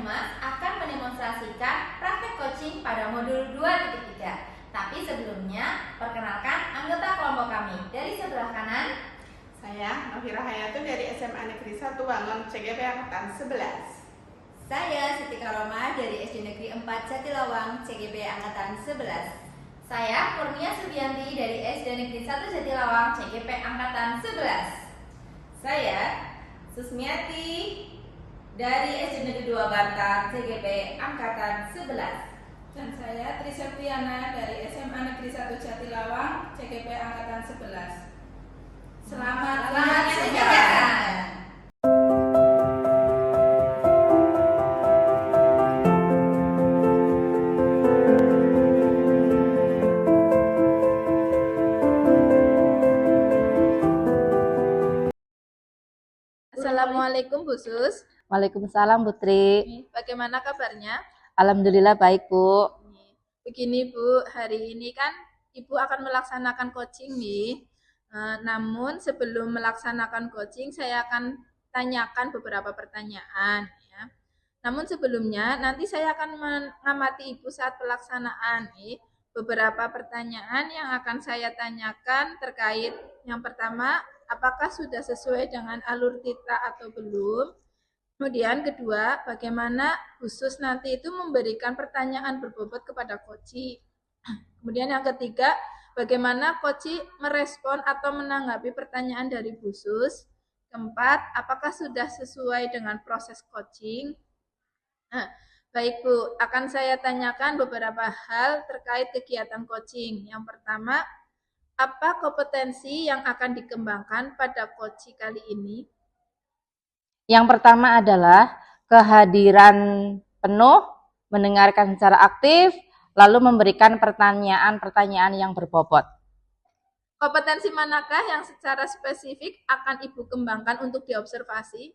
Mas akan mendemonstrasikan praktek coaching pada modul 2.3. Tapi sebelumnya, perkenalkan anggota kelompok kami. Dari sebelah kanan, saya Novira Hayatun dari SMA Negeri 1 Wangon CGP Angkatan 11. saya Siti Karoma dari SD Negeri 4 Jatilawang CGP Angkatan 11. Saya Kurnia Subianti dari SD Negeri 1 Jatilawang CGP Angkatan 11. Saya Susmiati dari SD Negeri 2 Bantar CGP Angkatan 11. Dan saya Tri Septiana dari SMA Negeri 1 Jatilawang CGP Angkatan 11. Selamat menyaksikan. Assalamualaikum Bu Sus. Waalaikumsalam Putri. Bagaimana kabarnya? Alhamdulillah baik Bu. Begini Bu, hari ini kan Ibu akan melaksanakan coaching nih. Namun sebelum melaksanakan coaching saya akan tanyakan beberapa pertanyaan ya. Namun sebelumnya nanti saya akan mengamati Ibu saat pelaksanaan nih. Beberapa pertanyaan yang akan saya tanyakan terkait yang pertama, apakah sudah sesuai dengan alur titra atau belum? Kemudian kedua, bagaimana khusus nanti itu memberikan pertanyaan berbobot kepada coach. Kemudian yang ketiga, bagaimana coach merespon atau menanggapi pertanyaan dari khusus. Keempat, apakah sudah sesuai dengan proses coaching? Baik Bu, akan saya tanyakan beberapa hal terkait kegiatan coaching. Yang pertama, apa kompetensi yang akan dikembangkan pada coaching kali ini? Yang pertama adalah kehadiran penuh, mendengarkan secara aktif, lalu memberikan pertanyaan-pertanyaan yang berbobot. Kompetensi manakah yang secara spesifik akan Ibu kembangkan untuk diobservasi?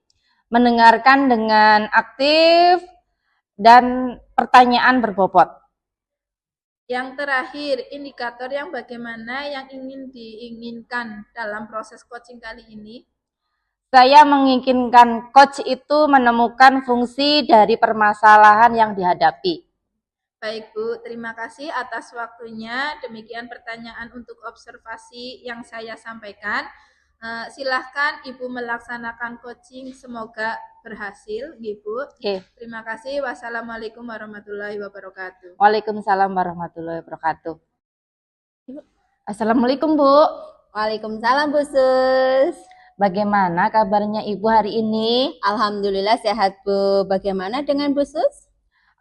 Mendengarkan dengan aktif dan pertanyaan berbobot. Yang terakhir, indikator yang bagaimana yang ingin diinginkan dalam proses coaching kali ini? Saya menginginkan coach itu menemukan fungsi dari permasalahan yang dihadapi. Baik Bu, terima kasih atas waktunya. Demikian pertanyaan untuk observasi yang saya sampaikan. Silahkan Ibu melaksanakan coaching, semoga berhasil, Ibu. Terima kasih. Wassalamualaikum warahmatullahi wabarakatuh. Waalaikumsalam warahmatullahi wabarakatuh. Assalamualaikum Bu. Waalaikumsalam Bu Sus. Bagaimana kabarnya Ibu hari ini? Alhamdulillah sehat Bu. Bagaimana dengan Bu Sus?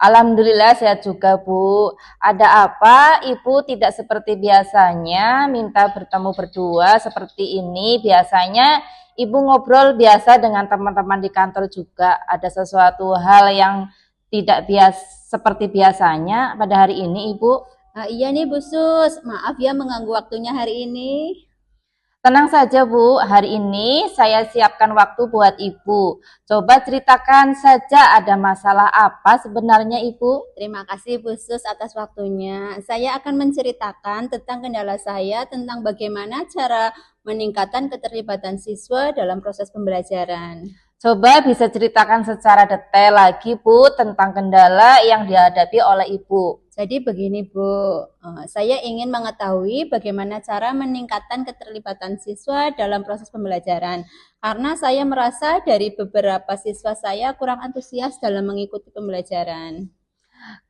Alhamdulillah sehat juga Bu. Ada apa Ibu tidak seperti biasanya minta bertemu berdua seperti ini? Biasanya Ibu ngobrol biasa dengan teman-teman di kantor juga. Ada sesuatu hal yang tidak seperti biasanya pada hari ini Ibu? Iya nih Bu Sus, maaf ya mengganggu waktunya hari ini. Tenang saja Bu, hari ini saya siapkan waktu buat Ibu. Coba ceritakan saja ada masalah apa sebenarnya Ibu? Terima kasih Bu Sus atas waktunya. Saya akan menceritakan tentang kendala saya tentang bagaimana cara meningkatkan keterlibatan siswa dalam proses pembelajaran. Coba bisa ceritakan secara detail lagi Bu tentang kendala yang dihadapi oleh Ibu. Jadi begini Bu, saya ingin mengetahui bagaimana cara meningkatkan keterlibatan siswa dalam proses pembelajaran. Karena saya merasa dari beberapa siswa saya kurang antusias dalam mengikuti pembelajaran.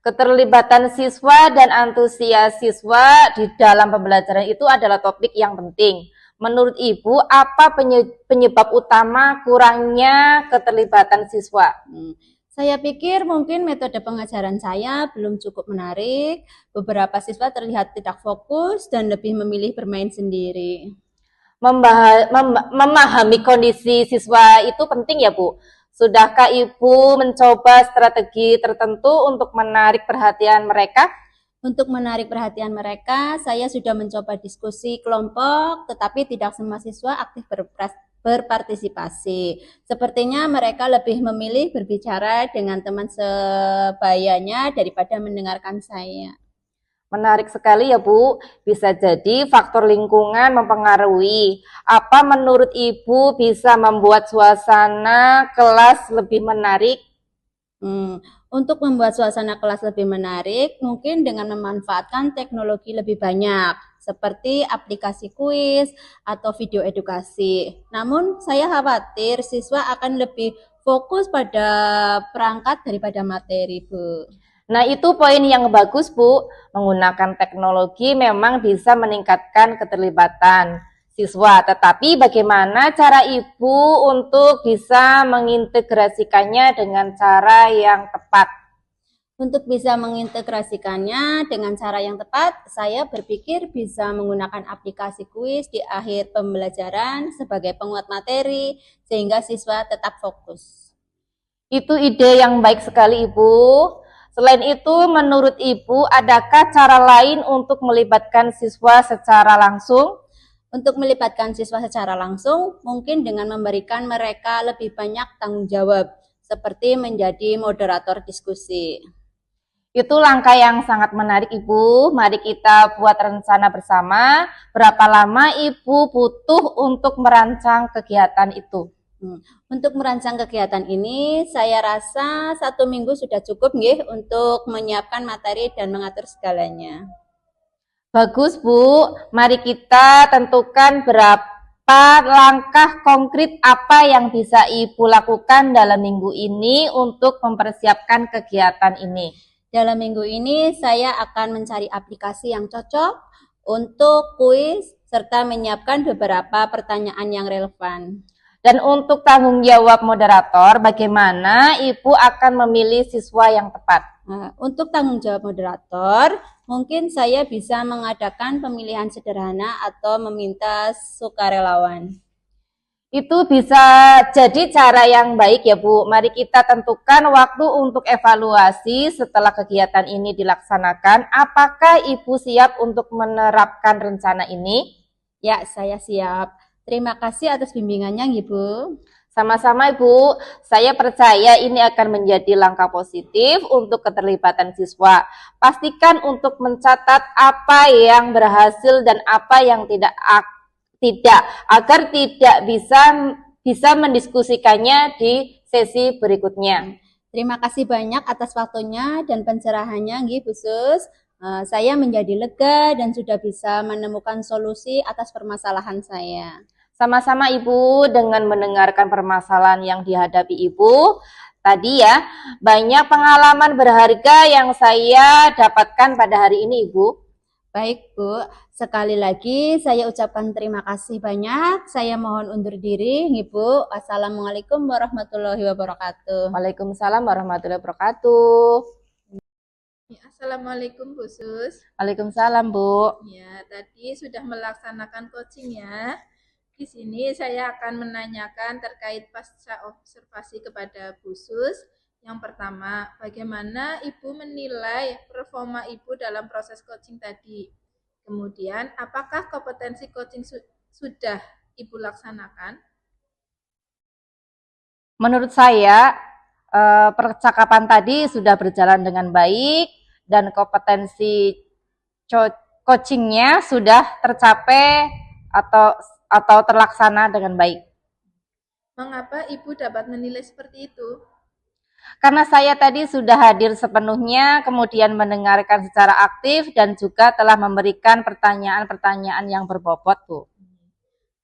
Keterlibatan siswa dan antusias siswa di dalam pembelajaran itu adalah topik yang penting. Menurut Ibu, apa penyebab utama kurangnya keterlibatan siswa? Saya pikir mungkin metode pengajaran saya belum cukup menarik. Beberapa siswa terlihat tidak fokus dan lebih memilih bermain sendiri. Memahami kondisi siswa itu penting ya Bu. Sudahkah Ibu mencoba strategi tertentu untuk menarik perhatian mereka? Untuk menarik perhatian mereka, saya sudah mencoba diskusi kelompok, tetapi tidak semua siswa aktif berpartisipasi. Sepertinya mereka lebih memilih berbicara dengan teman sebayanya daripada mendengarkan saya. Menarik sekali ya Bu, bisa jadi faktor lingkungan mempengaruhi. Apa menurut Ibu bisa membuat suasana kelas lebih menarik? Untuk membuat suasana kelas lebih menarik, mungkin dengan memanfaatkan teknologi lebih banyak, seperti aplikasi kuis atau video edukasi. Namun, saya khawatir siswa akan lebih fokus pada perangkat daripada materi, Bu. Nah, itu poin yang bagus, Bu. Menggunakan teknologi memang bisa meningkatkan keterlibatan siswa, tetapi bagaimana cara Ibu untuk bisa mengintegrasikannya dengan cara yang tepat? Untuk bisa mengintegrasikannya dengan cara yang tepat, saya berpikir bisa menggunakan aplikasi kuis di akhir pembelajaran sebagai penguat materi, sehingga siswa tetap fokus. Itu ide yang baik sekali, Ibu. Selain itu, menurut Ibu, adakah cara lain untuk melibatkan siswa secara langsung? Untuk melibatkan siswa secara langsung, mungkin dengan memberikan mereka lebih banyak tanggung jawab, seperti menjadi moderator diskusi. Itu langkah yang sangat menarik, Ibu. Mari kita buat rencana bersama. Berapa lama Ibu butuh untuk merancang kegiatan itu? Untuk merancang kegiatan ini, saya rasa 1 minggu sudah cukup nggih untuk menyiapkan materi dan mengatur segalanya. Bagus, Bu. Mari kita tentukan berapa langkah konkret apa yang bisa Ibu lakukan dalam minggu ini untuk mempersiapkan kegiatan ini. Dalam minggu ini, saya akan mencari aplikasi yang cocok untuk kuis serta menyiapkan beberapa pertanyaan yang relevan. Dan untuk tanggung jawab moderator, bagaimana Ibu akan memilih siswa yang tepat? Untuk tanggung jawab moderator, mungkin saya bisa mengadakan pemilihan sederhana atau meminta sukarelawan. Itu bisa jadi cara yang baik ya, Bu. Mari kita tentukan waktu untuk evaluasi setelah kegiatan ini dilaksanakan. Apakah Ibu siap untuk menerapkan rencana ini? Ya, saya siap. Terima kasih atas bimbingannya, Ibu. Sama-sama, Ibu. Saya percaya ini akan menjadi langkah positif untuk keterlibatan siswa. Pastikan untuk mencatat apa yang berhasil dan apa yang tidak, agar tidak bisa mendiskusikannya di sesi berikutnya. Terima kasih banyak atas waktunya dan pencerahannya, Bu Sus. Saya menjadi lega dan sudah bisa menemukan solusi atas permasalahan saya. Sama-sama, Ibu. Dengan mendengarkan permasalahan yang dihadapi Ibu tadi ya, banyak pengalaman berharga yang saya dapatkan pada hari ini, Ibu. Baik, Bu. Sekali lagi saya ucapkan terima kasih banyak. Saya mohon undur diri, Ibu. Assalamualaikum warahmatullahi wabarakatuh. Waalaikumsalam warahmatullahi wabarakatuh. Ya, Assalamualaikum Bu Sus. Waalaikumsalam, Bu. Ya, tadi sudah melaksanakan coaching ya. Di sini saya akan menanyakan terkait pasca observasi kepada Bu Sus. Yang pertama, bagaimana Ibu menilai performa Ibu dalam proses coaching tadi? Kemudian, apakah kompetensi coaching sudah Ibu laksanakan? Menurut saya, percakapan tadi sudah berjalan dengan baik dan kompetensi coachingnya sudah tercapai atau terlaksana dengan baik. Mengapa Ibu dapat menilai seperti itu? Karena saya tadi sudah hadir sepenuhnya, kemudian mendengarkan secara aktif dan juga telah memberikan pertanyaan-pertanyaan yang berbobot, Bu.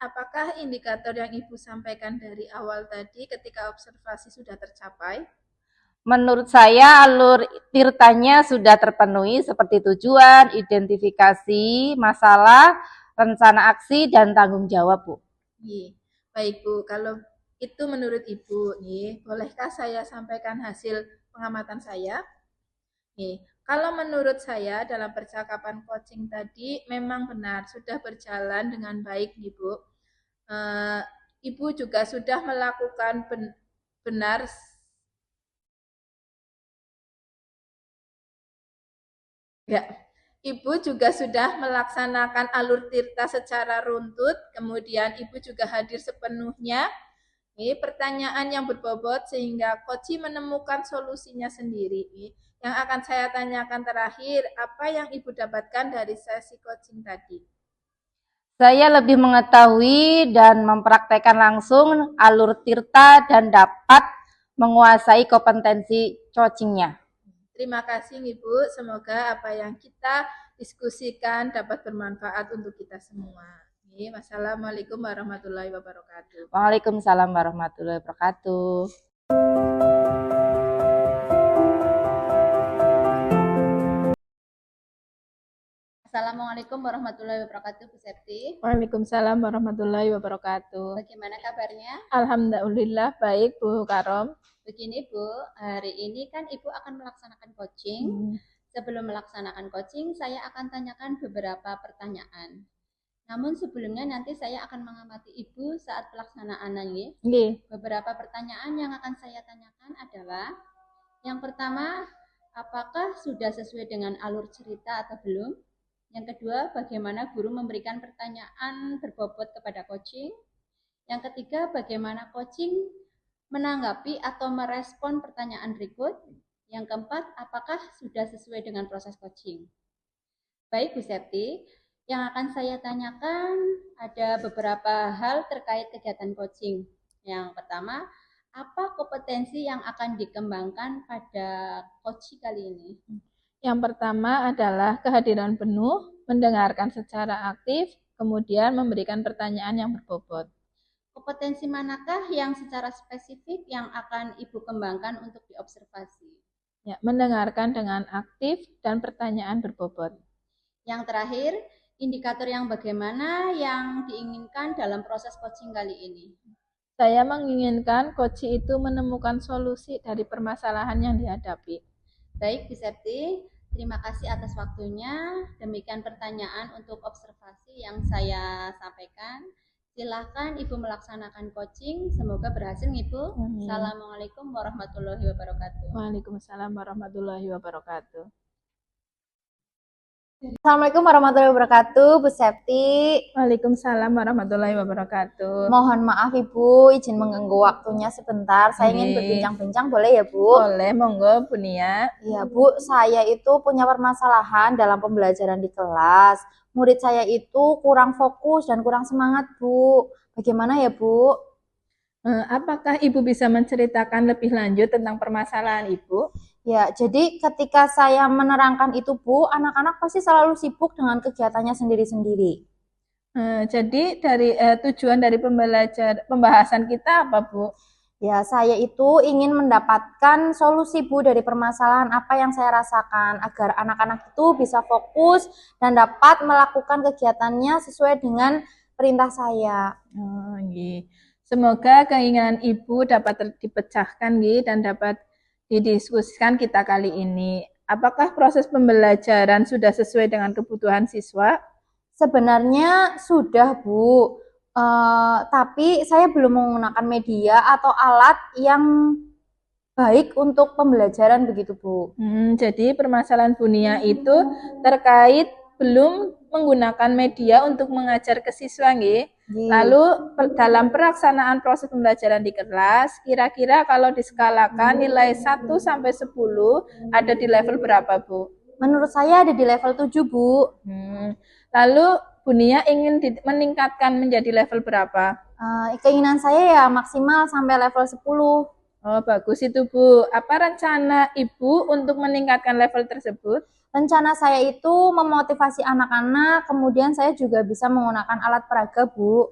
Apakah indikator yang Ibu sampaikan dari awal tadi ketika observasi sudah tercapai? Menurut saya alur tirtanya sudah terpenuhi seperti tujuan, identifikasi masalah, rencana aksi, dan tanggung jawab, Bu. Baik, Bu. Kalau itu menurut Ibu, bolehkah saya sampaikan hasil pengamatan saya? Kalau menurut saya dalam percakapan coaching tadi memang benar sudah berjalan dengan baik, Bu. Ibu juga sudah melakukan benar. Ya, Ibu juga sudah melaksanakan alur tirta secara runtut, kemudian Ibu juga hadir sepenuhnya. Pertanyaan yang berbobot sehingga coach menemukan solusinya sendiri. Yang akan saya tanyakan terakhir, apa yang Ibu dapatkan dari sesi coaching tadi? Saya lebih mengetahui dan mempraktekkan langsung alur tirta dan dapat menguasai kompetensi coachingnya. Terima kasih Ibu, semoga apa yang kita diskusikan dapat bermanfaat untuk kita semua. Wassalamualaikum warahmatullahi wabarakatuh. Waalaikumsalam warahmatullahi wabarakatuh. Assalamualaikum warahmatullahi wabarakatuh, Bu Septi. Waalaikumsalam warahmatullahi wabarakatuh. Bagaimana kabarnya? Alhamdulillah baik Bu Karom. Begini Bu, hari ini kan Ibu akan melaksanakan coaching. Sebelum melaksanakan coaching, saya akan tanyakan beberapa pertanyaan. Namun sebelumnya nanti saya akan mengamati Ibu saat pelaksanaannya. Beberapa pertanyaan yang akan saya tanyakan adalah, yang pertama, apakah sudah sesuai dengan alur cerita atau belum? Yang kedua, bagaimana guru memberikan pertanyaan berbobot kepada coaching? Yang ketiga, bagaimana coaching menanggapi atau merespon pertanyaan berikut? Yang keempat, apakah sudah sesuai dengan proses coaching? Baik Bu Septi, yang akan saya tanyakan ada beberapa hal terkait kegiatan coaching. Yang pertama, apa kompetensi yang akan dikembangkan pada coaching kali ini? Yang pertama adalah kehadiran penuh, mendengarkan secara aktif, kemudian memberikan pertanyaan yang berbobot. Kompetensi manakah yang secara spesifik yang akan Ibu kembangkan untuk diobservasi? Ya, mendengarkan dengan aktif dan pertanyaan berbobot. Yang terakhir, indikator yang bagaimana yang diinginkan dalam proses coaching kali ini? Saya menginginkan coaching itu menemukan solusi dari permasalahan yang dihadapi. Baik, Bu Septi, terima kasih atas waktunya. Demikian pertanyaan untuk observasi yang saya sampaikan. Silakan Ibu melaksanakan coaching. Semoga berhasil, Ibu. Assalamualaikum warahmatullahi wabarakatuh. Waalaikumsalam warahmatullahi wabarakatuh. Assalamualaikum warahmatullahi wabarakatuh, Bu Septi. Waalaikumsalam warahmatullahi wabarakatuh. Mohon maaf Ibu, izin mengganggu waktunya sebentar. Saya ingin berbincang-bincang, boleh ya Bu? Boleh, monggo Bu Nia. Iya Bu, saya itu punya permasalahan dalam pembelajaran di kelas. Murid saya itu kurang fokus dan kurang semangat Bu. Bagaimana ya Bu? Apakah Ibu bisa menceritakan lebih lanjut tentang permasalahan Ibu? Ya, jadi ketika saya menerangkan itu Bu, anak-anak pasti selalu sibuk dengan kegiatannya sendiri-sendiri. Jadi dari tujuan dari pembahasan kita apa Bu? Ya, saya itu ingin mendapatkan solusi Bu dari permasalahan apa yang saya rasakan agar anak-anak itu bisa fokus dan dapat melakukan kegiatannya sesuai dengan perintah saya. Semoga keinginan Ibu dapat dipecahkan dan dapat didiskusikan kita kali ini. Apakah proses pembelajaran sudah sesuai dengan kebutuhan siswa? Sebenarnya sudah Bu, tapi saya belum menggunakan media atau alat yang baik untuk pembelajaran begitu Bu. Jadi permasalahan Bu Nia itu terkait belum menggunakan media untuk mengajar ke siswa nggih. Lalu dalam pelaksanaan proses pembelajaran di kelas, kira-kira kalau diskalakan nilai 1 sampai 10 ada di level berapa, Bu? Menurut saya ada di level 7, Bu. Lalu Bu Nia ingin meningkatkan menjadi level berapa? Keinginan saya ya maksimal sampai level 10. Oh, bagus itu, Bu. Apa rencana Ibu untuk meningkatkan level tersebut? Rencana saya itu memotivasi anak-anak, kemudian saya juga bisa menggunakan alat peraga, Bu.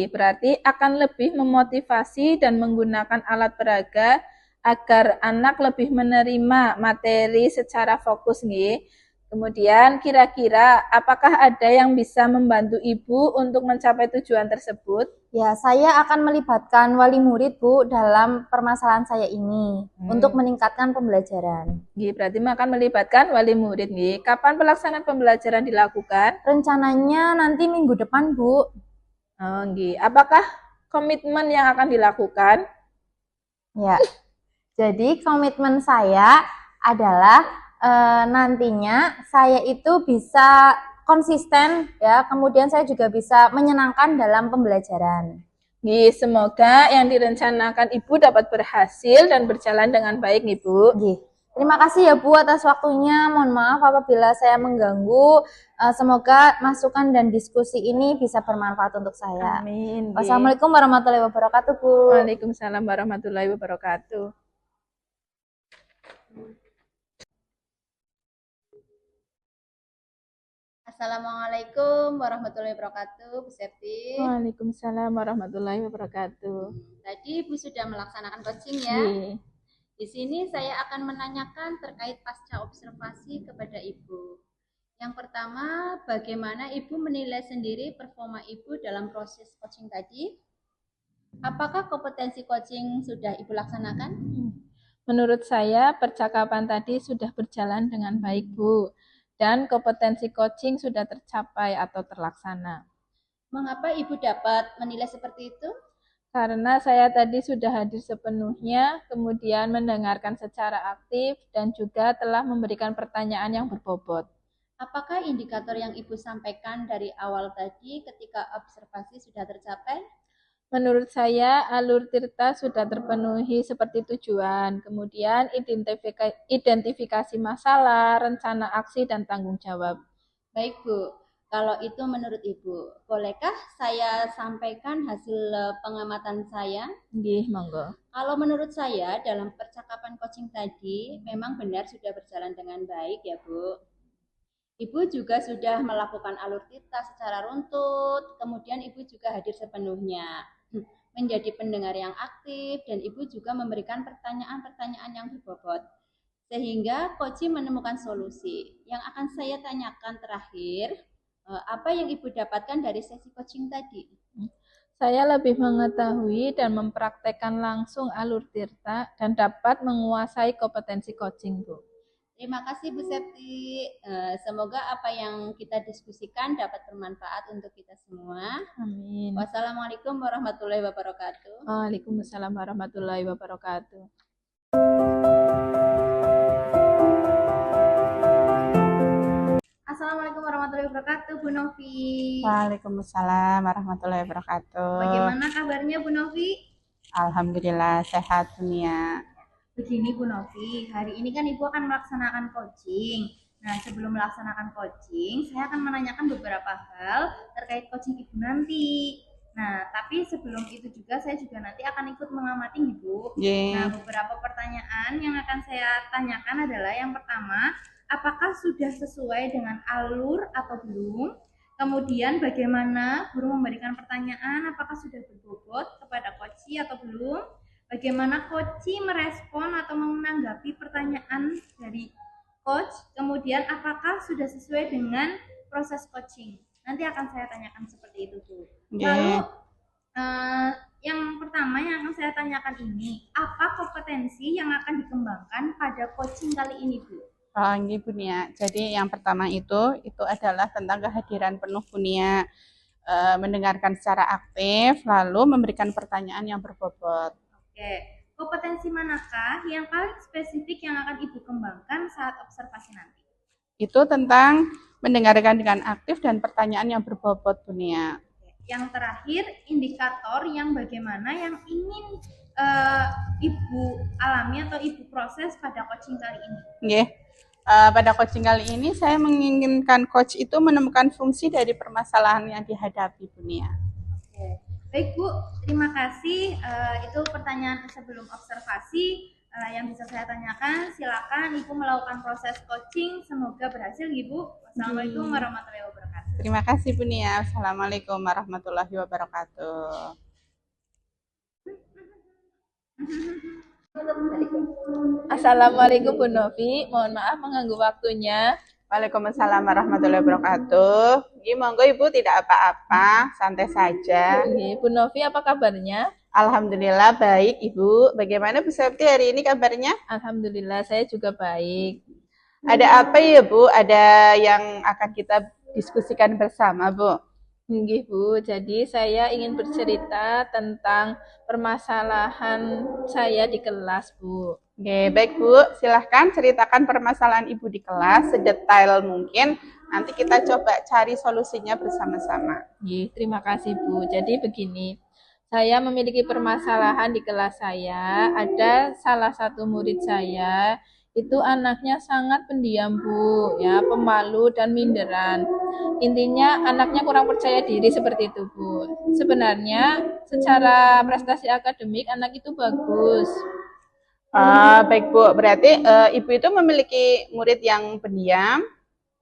Berarti akan lebih memotivasi dan menggunakan alat peraga agar anak lebih menerima materi secara fokus, nggih. Kemudian kira-kira apakah ada yang bisa membantu Ibu untuk mencapai tujuan tersebut? Ya, saya akan melibatkan wali murid, Bu, dalam permasalahan saya ini untuk meningkatkan pembelajaran. Berarti akan melibatkan wali murid. Kapan pelaksanaan pembelajaran dilakukan? Rencananya nanti minggu depan, Bu. Apakah komitmen yang akan dilakukan? Ya, jadi komitmen saya adalah nantinya saya itu bisa konsisten ya, kemudian saya juga bisa menyenangkan dalam pembelajaran. Semoga yang direncanakan Ibu dapat berhasil dan berjalan dengan baik, Ibu. Terima kasih ya Bu atas waktunya. Mohon maaf apabila saya mengganggu. Semoga masukan dan diskusi ini bisa bermanfaat untuk saya. Amin. Wassalamualaikum warahmatullahi wabarakatuh, Bu. Waalaikumsalam warahmatullahi wabarakatuh. Assalamualaikum warahmatullahi wabarakatuh, Bu Septi. Waalaikumsalam warahmatullahi wabarakatuh. Tadi Ibu sudah melaksanakan coaching ya. Nggih. Di sini saya akan menanyakan terkait pasca observasi kepada Ibu. Yang pertama, bagaimana Ibu menilai sendiri performa Ibu dalam proses coaching tadi? Apakah kompetensi coaching sudah Ibu laksanakan? Menurut saya, percakapan tadi sudah berjalan dengan baik, Bu. Dan kompetensi coaching sudah tercapai atau terlaksana. Mengapa Ibu dapat menilai seperti itu? Karena saya tadi sudah hadir sepenuhnya, kemudian mendengarkan secara aktif, dan juga telah memberikan pertanyaan yang berbobot. Apakah indikator yang Ibu sampaikan dari awal tadi ketika observasi sudah tercapai? Menurut saya, alur Tirta sudah terpenuhi seperti tujuan, kemudian identifikasi masalah, rencana aksi, dan tanggung jawab. Baik Bu, kalau itu menurut Ibu, bolehkah saya sampaikan hasil pengamatan saya? Nggih, monggo. Kalau menurut saya dalam percakapan coaching tadi memang benar sudah berjalan dengan baik ya Bu. Ibu juga sudah melakukan alur Tirta secara runtut, kemudian Ibu juga hadir sepenuhnya, menjadi pendengar yang aktif, dan Ibu juga memberikan pertanyaan-pertanyaan yang berbobot. Sehingga coaching menemukan solusi. Yang akan saya tanyakan terakhir, apa yang Ibu dapatkan dari sesi coaching tadi? Saya lebih mengetahui dan mempraktekkan langsung alur Tirta dan dapat menguasai kompetensi coaching, Bu. Terima kasih Bu Septi. Semoga apa yang kita diskusikan dapat bermanfaat untuk kita semua. Amin. Wassalamualaikum warahmatullahi wabarakatuh. Waalaikumsalam warahmatullahi wabarakatuh. Assalamualaikum warahmatullahi wabarakatuh, Bu Novi. Waalaikumsalam warahmatullahi wabarakatuh. Bagaimana kabarnya Bu Novi? Alhamdulillah sehat dunia. Begini Bu Novi, hari ini kan Ibu akan melaksanakan coaching. Nah, sebelum melaksanakan coaching, saya akan menanyakan beberapa hal terkait coaching Ibu nanti. Nah, tapi sebelum itu juga saya juga nanti akan ikut mengamati Ibu. Nah, beberapa pertanyaan yang akan saya tanyakan adalah yang pertama, apakah sudah sesuai dengan alur atau belum? Kemudian bagaimana guru memberikan pertanyaan, apakah sudah berbobot kepada coach atau belum? Bagaimana coach merespon atau menanggapi pertanyaan dari coach? Kemudian apakah sudah sesuai dengan proses coaching? Nanti akan saya tanyakan seperti itu Bu. Lalu yang pertama yang akan saya tanyakan ini, apa kompetensi yang akan dikembangkan pada coaching kali ini Bu? Ini Bunia. Jadi yang pertama itu adalah tentang kehadiran penuh Bunia, mendengarkan secara aktif, lalu memberikan pertanyaan yang berbobot. Oke, kompetensi manakah yang paling spesifik yang akan Ibu kembangkan saat observasi nanti? Itu tentang mendengarkan dengan aktif dan pertanyaan yang berbobot Bunia. Yang terakhir, indikator yang bagaimana yang ingin Ibu alami atau Ibu proses pada coaching kali ini? Nggih. Pada coaching kali ini saya menginginkan coach itu menemukan fungsi dari permasalahan yang dihadapi Bunia. Oke. Baik Bu, terima kasih. Itu pertanyaan sebelum observasi yang bisa saya tanyakan. Silakan Ibu melakukan proses coaching. Semoga berhasil Ibu. Wassalamualaikum warahmatullahi wabarakatuh. Terima kasih Bunia. Assalamualaikum warahmatullahi wabarakatuh. Assalamualaikum Bu Novi, mohon maaf mengganggu waktunya. Waalaikumsalam warahmatullahi wabarakatuh. Monggo Ibu tidak apa-apa, santai saja. Bu Novi, apa kabarnya? Alhamdulillah baik Ibu. Bagaimana Bu Septi hari ini kabarnya? Alhamdulillah saya juga baik. Ada apa ya Bu? Ada yang akan kita diskusikan bersama Bu? Nggih Bu, jadi saya ingin bercerita tentang permasalahan saya di kelas Bu. Oke, baik Bu, silahkan ceritakan permasalahan Ibu di kelas sedetail mungkin. Nanti kita coba cari solusinya bersama-sama. Terima kasih Bu. Jadi begini, saya memiliki permasalahan di kelas saya. Ada salah satu murid saya itu anaknya sangat pendiam Bu, ya, pemalu dan minderan. Intinya anaknya kurang percaya diri seperti itu Bu. Sebenarnya secara prestasi akademik anak itu bagus. Baik Bu, berarti Ibu itu memiliki murid yang pendiam,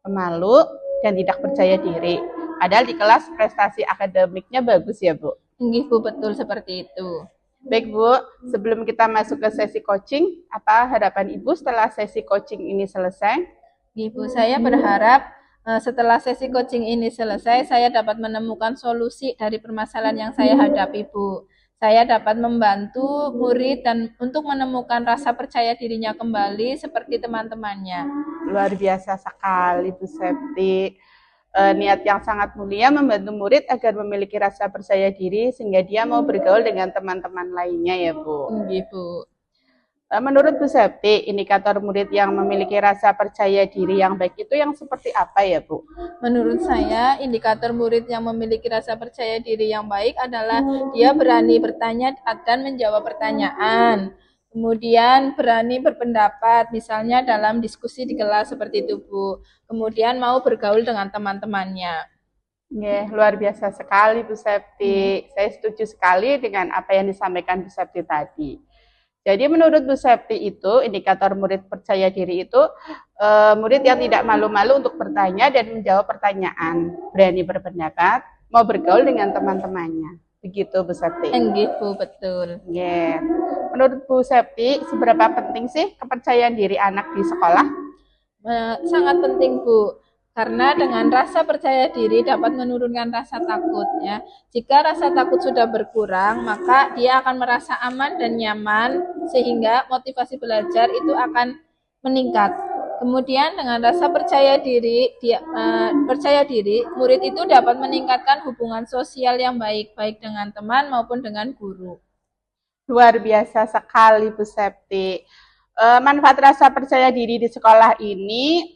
pemalu, dan tidak percaya diri. Padahal di kelas prestasi akademiknya bagus ya Bu. Nggih Bu, betul seperti itu. Baik Bu, sebelum kita masuk ke sesi coaching, apa harapan Ibu setelah sesi coaching ini selesai? Ibu, saya berharap setelah sesi coaching ini selesai, saya dapat menemukan solusi dari permasalahan yang saya hadapi, Bu. Saya dapat membantu murid dan untuk menemukan rasa percaya dirinya kembali seperti teman-temannya. Luar biasa sekali Bu Septi. Niat yang sangat mulia membantu murid agar memiliki rasa percaya diri sehingga dia mau bergaul dengan teman-teman lainnya ya Bu. Nggih, Bu. Menurut Bu Septi, indikator murid yang memiliki rasa percaya diri yang baik itu yang seperti apa ya Bu? Menurut saya, indikator murid yang memiliki rasa percaya diri yang baik adalah dia berani bertanya dan menjawab pertanyaan. Kemudian berani berpendapat, misalnya dalam diskusi di kelas seperti itu, Bu. Kemudian mau bergaul dengan teman-temannya. Luar biasa sekali Bu Septi. Saya setuju sekali dengan apa yang disampaikan Bu Septi tadi. Jadi menurut Bu Septi itu, indikator murid percaya diri itu murid yang tidak malu-malu untuk bertanya dan menjawab pertanyaan, berani berpendapat, mau bergaul dengan teman-temannya. Begitu Bu Septi. Nggih, Bu, betul. Menurut Bu Septi, seberapa penting sih kepercayaan diri anak di sekolah? Sangat penting, Bu. Karena dengan rasa percaya diri dapat menurunkan rasa takut, ya. Jika rasa takut sudah berkurang, maka dia akan merasa aman dan nyaman sehingga motivasi belajar itu akan meningkat. Kemudian dengan rasa percaya diri, murid itu dapat meningkatkan hubungan sosial yang baik dengan teman maupun dengan guru. Luar biasa sekali Bu Septi. Manfaat rasa percaya diri di sekolah ini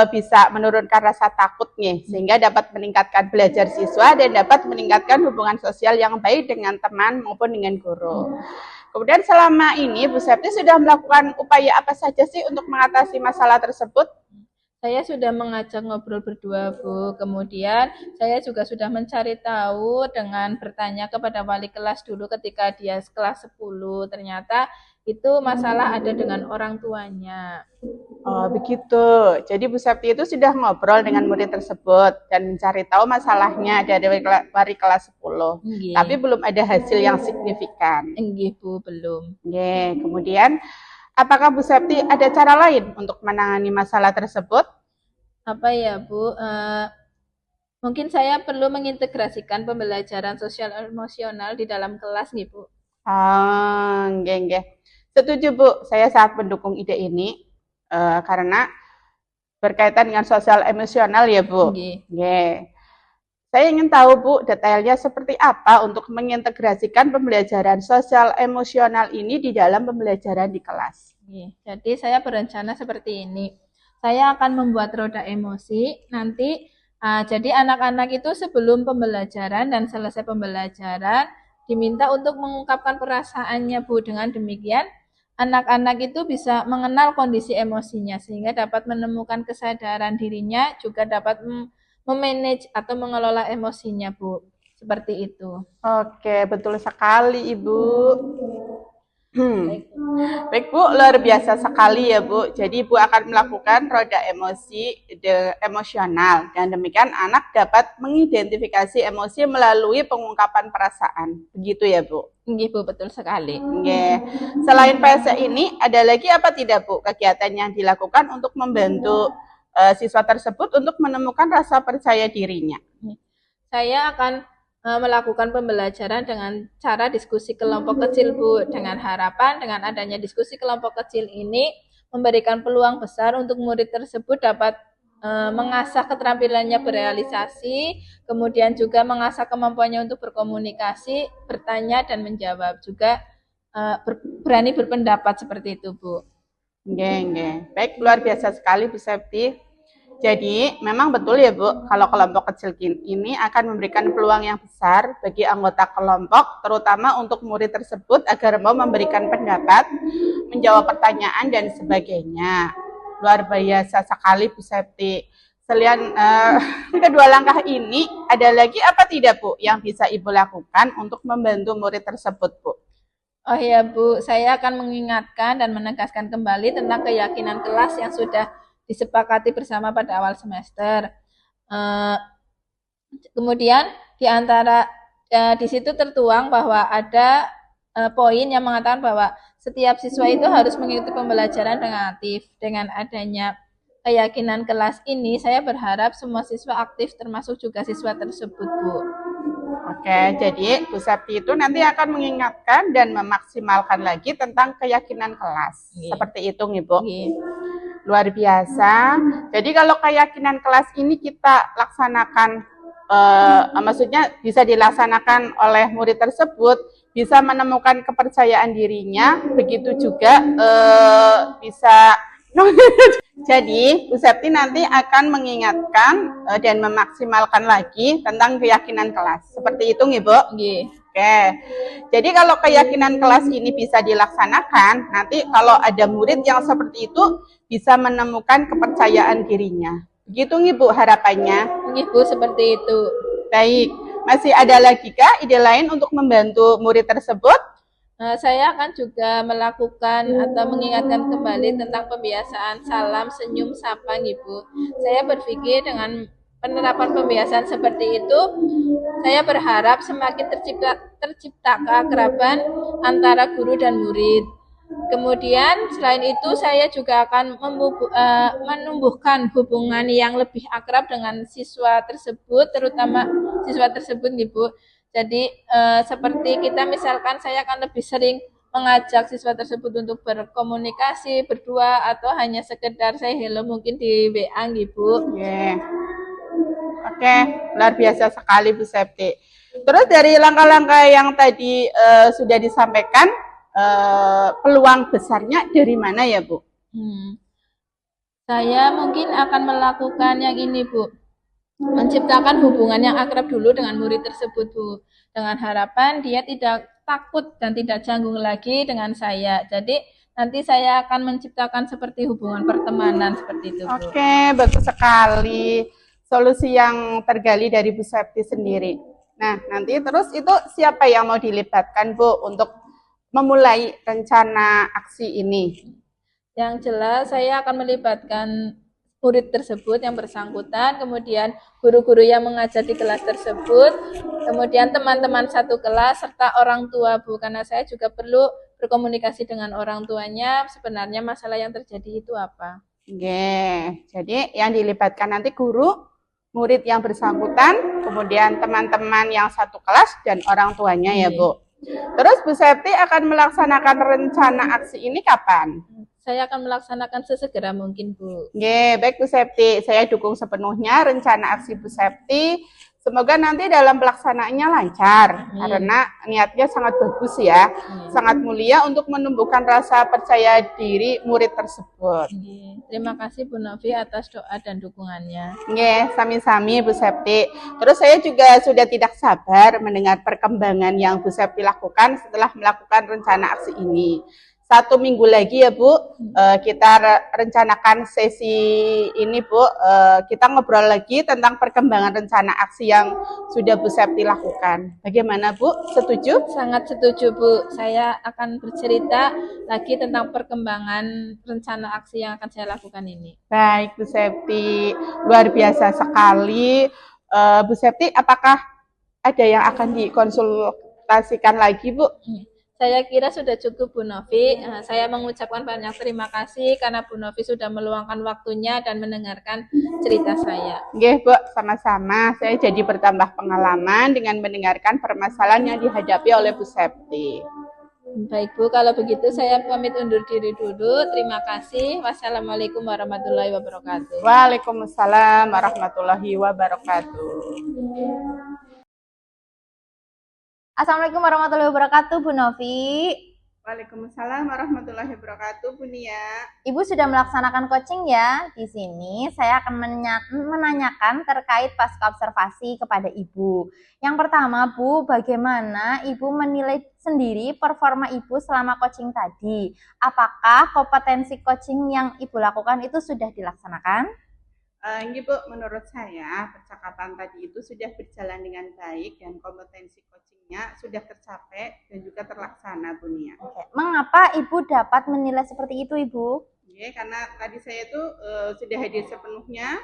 bisa menurunkan rasa takutnya sehingga dapat meningkatkan belajar siswa dan dapat meningkatkan hubungan sosial yang baik dengan teman maupun dengan guru. Kemudian selama ini Bu Septi sudah melakukan upaya apa saja sih untuk mengatasi masalah tersebut? Saya sudah mengajak ngobrol berdua, Bu. Kemudian saya juga sudah mencari tahu dengan bertanya kepada wali kelas dulu ketika dia kelas 10. Ternyata itu masalah ada dengan orang tuanya. Oh, begitu. Jadi Bu Septi itu sudah ngobrol dengan murid tersebut dan mencari tahu masalahnya dari wali kelas 10. Nggih. Tapi belum ada hasil yang signifikan. Nggih, Bu, belum. Kemudian apakah Bu Septi ada cara lain untuk menangani masalah tersebut? Apa ya, Bu? Mungkin saya perlu mengintegrasikan pembelajaran sosial emosional di dalam kelas nih, Bu. Setuju Bu, saya sangat mendukung ide ini karena berkaitan dengan sosial emosional ya Bu. Saya ingin tahu Bu, detailnya seperti apa untuk mengintegrasikan pembelajaran sosial emosional ini di dalam pembelajaran di kelas. Jadi saya berencana seperti ini. Saya akan membuat roda emosi nanti. Jadi anak-anak itu sebelum pembelajaran dan selesai pembelajaran diminta untuk mengungkapkan perasaannya, Bu. Dengan demikian anak-anak itu bisa mengenal kondisi emosinya sehingga dapat menemukan kesadaran dirinya, juga dapat memanage atau mengelola emosinya, Bu. Seperti itu. Oke, betul sekali Ibu. Baik Bu, luar biasa sekali ya Bu. Jadi Ibu akan melakukan roda emosional dan demikian anak dapat mengidentifikasi emosi melalui pengungkapan perasaan. Begitu ya Bu? Nggih Bu, betul sekali. Selain PSE ini, ada lagi apa tidak Bu kegiatan yang dilakukan untuk membantu siswa tersebut untuk menemukan rasa percaya dirinya? Saya akan melakukan pembelajaran dengan cara diskusi kelompok kecil, Bu. Dengan harapan dengan adanya diskusi kelompok kecil ini memberikan peluang besar untuk murid tersebut dapat mengasah keterampilannya berealisasi, kemudian juga mengasah kemampuannya untuk berkomunikasi, bertanya dan menjawab, juga berani berpendapat seperti itu, Bu. Baik, luar biasa sekali Bu Septi. Jadi, memang betul ya Bu, kalau kelompok kecil ini akan memberikan peluang yang besar bagi anggota kelompok, terutama untuk murid tersebut agar mau memberikan pendapat, menjawab pertanyaan, dan sebagainya. Luar biasa sekali Bu Septi. Selain kedua langkah ini, ada lagi apa tidak Bu yang bisa Ibu lakukan untuk membantu murid tersebut Bu? Oh iya Bu, saya akan mengingatkan dan menegaskan kembali tentang keyakinan kelas yang sudah disepakati bersama pada awal semester. Kemudian di situ tertuang bahwa ada poin yang mengatakan bahwa setiap siswa itu harus mengikuti pembelajaran dengan aktif. Dengan adanya keyakinan kelas ini, saya berharap semua siswa aktif termasuk juga siswa tersebut, Bu. Oke, jadi Bu Septi itu nanti akan mengingatkan dan memaksimalkan lagi tentang keyakinan kelas. Seperti itu nih Bu. Luar biasa. Jadi kalau keyakinan kelas ini kita laksanakan, maksudnya bisa dilaksanakan oleh murid tersebut, bisa menemukan kepercayaan dirinya, begitu juga bisa. Jadi Bu Septi nanti akan mengingatkan dan memaksimalkan lagi tentang keyakinan kelas. Seperti itu nih Bu. Oke. Jadi kalau keyakinan kelas ini bisa dilaksanakan, nanti kalau ada murid yang seperti itu bisa menemukan kepercayaan dirinya. Begitu nih Bu harapannya? Bu, seperti itu. Baik. Masih ada lagi kah ide lain untuk membantu murid tersebut? Saya akan juga melakukan atau mengingatkan kembali tentang pembiasaan salam, senyum, sapa, Bu. Saya berpikir dengan penerapan pembiasaan seperti itu, saya berharap semakin tercipta keakraban antara guru dan murid. Kemudian selain itu saya juga akan menumbuhkan hubungan yang lebih akrab dengan siswa tersebut, terutama siswa tersebut, Bu. Jadi seperti kita misalkan saya akan lebih sering mengajak siswa tersebut untuk berkomunikasi berdua atau hanya sekedar say hello mungkin di WA, Bu. Oke, luar biasa sekali Bu Septi. Terus dari langkah-langkah yang tadi sudah disampaikan, peluang besarnya dari mana ya Bu? Saya mungkin akan melakukan yang ini Bu, menciptakan hubungan yang akrab dulu dengan murid tersebut Bu, dengan harapan dia tidak takut dan tidak canggung lagi dengan saya. Jadi nanti saya akan menciptakan seperti hubungan pertemanan seperti itu Bu. Oke, bagus sekali. Solusi yang tergali dari Bu Septi sendiri. Nah, nanti terus itu siapa yang mau dilibatkan Bu untuk memulai rencana aksi ini? Yang jelas saya akan melibatkan murid tersebut yang bersangkutan, kemudian guru-guru yang mengajar di kelas tersebut, kemudian teman-teman satu kelas, serta orang tua Bu, karena saya juga perlu berkomunikasi dengan orang tuanya sebenarnya masalah yang terjadi itu apa. Jadi yang dilibatkan nanti guru, murid yang bersangkutan, kemudian teman-teman yang satu kelas, dan orang tuanya ya Bu. Terus Bu Septi akan melaksanakan rencana aksi ini kapan? Saya akan melaksanakan sesegera mungkin Bu. Baik Bu Septi, saya dukung sepenuhnya rencana aksi Bu Septi. Semoga nanti dalam pelaksanaannya lancar, karena niatnya sangat bagus ya, sangat mulia untuk menumbuhkan rasa percaya diri murid tersebut. Terima kasih Bu Novi atas doa dan dukungannya. Sami-sami Bu Septi. Terus saya juga sudah tidak sabar mendengar perkembangan yang Bu Septi lakukan setelah melakukan rencana aksi ini. 1 minggu lagi ya Bu, kita rencanakan sesi ini Bu, kita ngobrol lagi tentang perkembangan rencana aksi yang sudah Bu Septi lakukan. Bagaimana Bu, setuju? Sangat setuju Bu, saya akan bercerita lagi tentang perkembangan rencana aksi yang akan saya lakukan ini. Baik Bu Septi, luar biasa sekali. Bu Septi, apakah ada yang akan dikonsultasikan lagi Bu? Saya kira sudah cukup Bu Novi. Saya mengucapkan banyak terima kasih karena Bu Novi sudah meluangkan waktunya dan mendengarkan cerita saya. Bu, sama-sama. Saya jadi bertambah pengalaman dengan mendengarkan permasalahan yang dihadapi oleh Bu Septi. Baik Bu, kalau begitu saya pamit undur diri dulu. Terima kasih. Wassalamualaikum warahmatullahi wabarakatuh. Waalaikumsalam warahmatullahi wabarakatuh. Assalamualaikum warahmatullahi wabarakatuh Bu Novi. Waalaikumsalam warahmatullahi wabarakatuh, Bu Nia. Ibu sudah melaksanakan coaching ya. Di sini saya akan menanyakan terkait pasca observasi kepada Ibu. Yang pertama, Bu, bagaimana Ibu menilai sendiri performa Ibu selama coaching tadi? Apakah kompetensi coaching yang Ibu lakukan itu sudah dilaksanakan? Ini Bu, menurut saya percakapan tadi itu sudah berjalan dengan baik dan kompetensi coachingnya sudah tercapai dan juga terlaksana, Bu Nia. Oke. Mengapa Ibu dapat menilai seperti itu, Ibu? Oke, karena tadi saya itu sudah hadir sepenuhnya,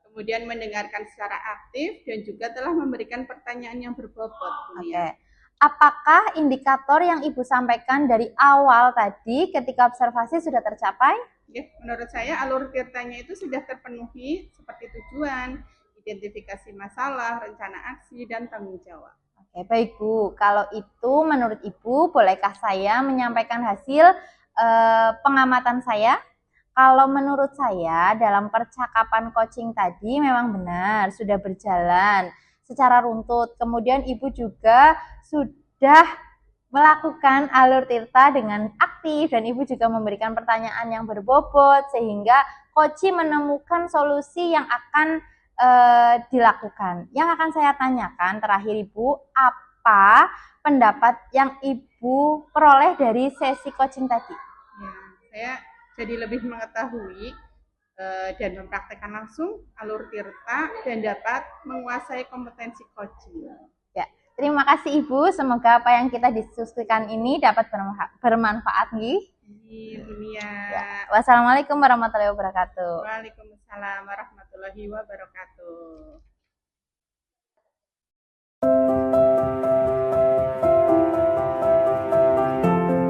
kemudian mendengarkan secara aktif dan juga telah memberikan pertanyaan yang berbobot, Bu Nia. Oke. Apakah indikator yang Ibu sampaikan dari awal tadi ketika observasi sudah tercapai? Ya, menurut saya alur tirtanya itu sudah terpenuhi seperti tujuan, identifikasi masalah, rencana aksi, dan tanggung jawab. Oke, baik Bu. Kalau itu menurut Ibu, bolehkah saya menyampaikan hasil pengamatan saya? Kalau menurut saya dalam percakapan coaching tadi memang benar sudah berjalan secara runtut. Kemudian Ibu juga sudah melakukan alur tirta dengan aktif dan Ibu juga memberikan pertanyaan yang berbobot sehingga coach menemukan solusi yang akan dilakukan. Yang akan saya tanyakan terakhir Ibu, apa pendapat yang Ibu peroleh dari sesi coaching tadi? Ya, saya jadi lebih mengetahui dan mempraktekkan langsung alur tirta dan dapat menguasai kompetensi coaching. Ya, terima kasih Ibu. Semoga apa yang kita diskusikan ini dapat bermanfaat nih. Ya. Wassalamualaikum warahmatullahi wabarakatuh. Waalaikumsalam warahmatullahi wabarakatuh.